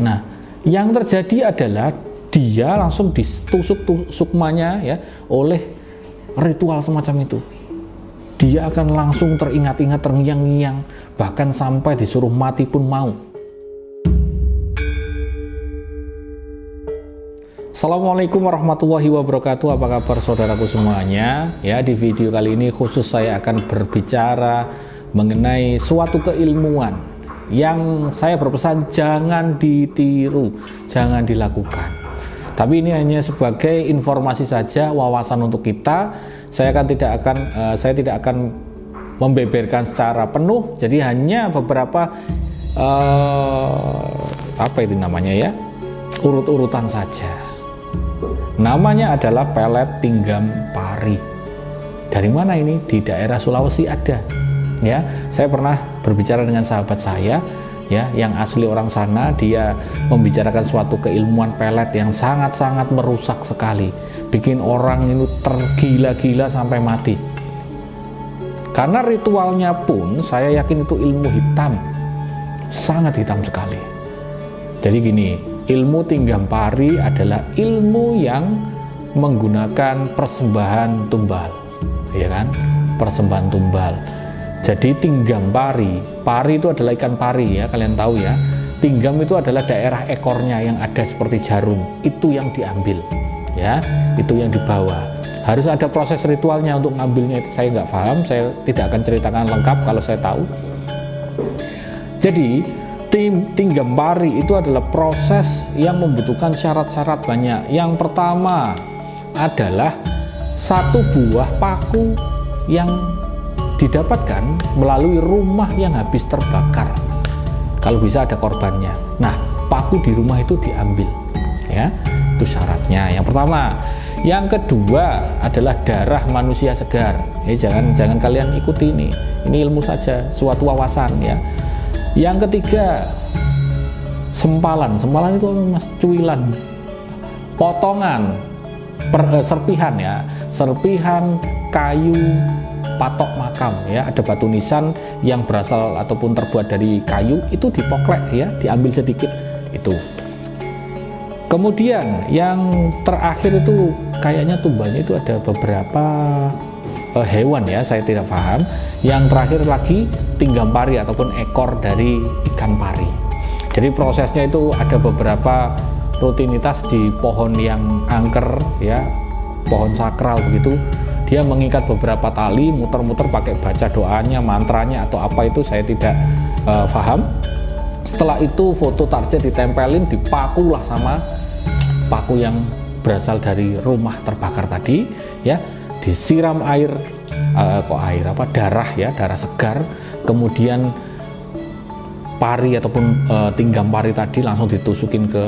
Nah, yang terjadi adalah dia langsung ditusuk sukmanya ya oleh ritual semacam itu. Dia akan langsung teringat-ingat, terngiang-ngiang, bahkan sampai disuruh mati pun mau. Assalamualaikum warahmatullahi wabarakatuh. Apa kabar saudaraku semuanya? Ya, di video kali ini khusus saya akan berbicara mengenai suatu keilmuan yang saya berpesan jangan ditiru, jangan dilakukan. Tapi ini hanya sebagai informasi saja, wawasan untuk kita. Saya tidak akan membeberkan secara penuh. Jadi hanya beberapa urut-urutan saja. Namanya adalah pelet tinggam pari. Dari mana ini? Di daerah Sulawesi ada. Ya, saya pernah berbicara dengan sahabat saya ya yang asli orang sana. Dia membicarakan suatu keilmuan pelet yang sangat-sangat merusak sekali, bikin orang itu tergila-gila sampai mati. Karena ritualnya pun saya yakin itu ilmu hitam, sangat hitam sekali. Jadi gini, ilmu tinggam pari adalah ilmu yang menggunakan persembahan tumbal, ya kan? Persembahan tumbal. Jadi tinggam pari itu adalah ikan pari ya, kalian tahu ya. Tinggam itu adalah daerah ekornya yang ada seperti jarum, itu yang diambil ya, itu yang dibawa. Harus ada proses ritualnya untuk ngambilnya, itu saya nggak paham, saya tidak akan ceritakan lengkap kalau saya tahu. Jadi tinggam pari itu adalah proses yang membutuhkan syarat-syarat banyak. Yang pertama adalah satu buah paku yang didapatkan melalui rumah yang habis terbakar. Kalau bisa ada korbannya. Nah, paku di rumah itu diambil. Ya, itu syaratnya. Yang pertama. Yang kedua adalah darah manusia segar. Jangan kalian ikuti ini. Ini ilmu saja, suatu wawasan ya. Yang ketiga, sempalan. Sempalan itu mas cuilan. Potongan serpihan ya. Serpihan kayu patok makam ya, ada batu nisan yang berasal ataupun terbuat dari kayu, itu dipoklek ya, diambil sedikit itu. Kemudian yang terakhir itu kayaknya tumbalnya itu ada beberapa hewan ya, saya tidak paham. Yang terakhir lagi tinggam pari ataupun ekor dari ikan pari. Jadi prosesnya itu ada beberapa rutinitas di pohon yang angker ya, pohon sakral begitu. Dia mengikat beberapa tali, muter-muter pakai baca doanya, mantranya atau apa itu saya tidak paham. Setelah itu foto target ditempelin, dipakulah sama paku yang berasal dari rumah terbakar tadi, ya, disiram air, darah ya, darah segar, kemudian pari ataupun tinggam pari tadi langsung ditusukin ke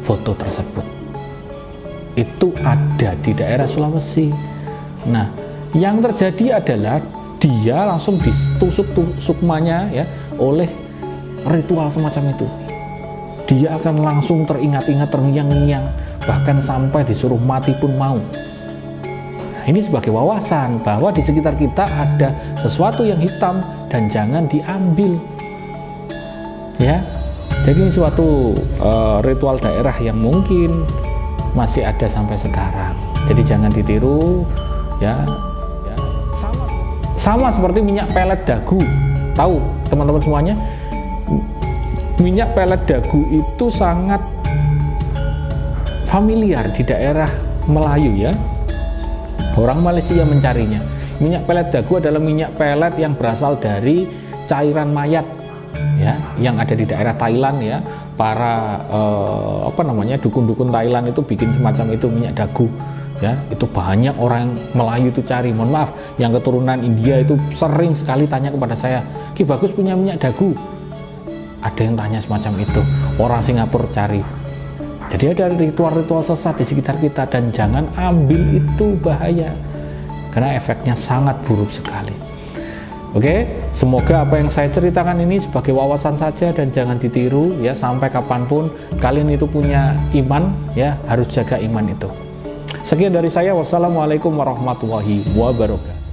foto tersebut. Itu ada di daerah Sulawesi. Nah, yang terjadi adalah dia langsung ditusuk sukmanya ya oleh ritual semacam itu. Dia akan langsung teringat-ingat, terngiang-ngiang, bahkan sampai disuruh mati pun mau. Nah, ini sebagai wawasan bahwa di sekitar kita ada sesuatu yang hitam dan jangan diambil. Ya, jadi ini suatu ritual daerah yang mungkin masih ada sampai sekarang. Jadi jangan ditiru. Ya, sama seperti minyak pelet dagu. Tahu teman-teman semuanya, minyak pelet dagu itu sangat familiar di daerah Melayu ya. Orang Malaysia mencarinya. Minyak pelet dagu adalah minyak pelet yang berasal dari cairan mayat ya, yang ada di daerah Thailand ya. Para dukun-dukun Thailand itu bikin semacam itu minyak dagu. Ya, itu banyak orang Melayu itu cari. Mohon maaf, yang keturunan India itu sering sekali tanya kepada saya, "Ki Bagus punya minyak dagu?" Ada yang tanya semacam itu. Orang Singapura cari. Jadi ada ritual-ritual sesat di sekitar kita dan jangan ambil, itu bahaya. Karena efeknya sangat buruk sekali. Oke, semoga apa yang saya ceritakan ini sebagai wawasan saja dan jangan ditiru ya. Sampai kapanpun kalian itu punya iman ya, harus jaga iman itu. Sekian dari saya, wassalamualaikum warahmatullahi wabarakatuh.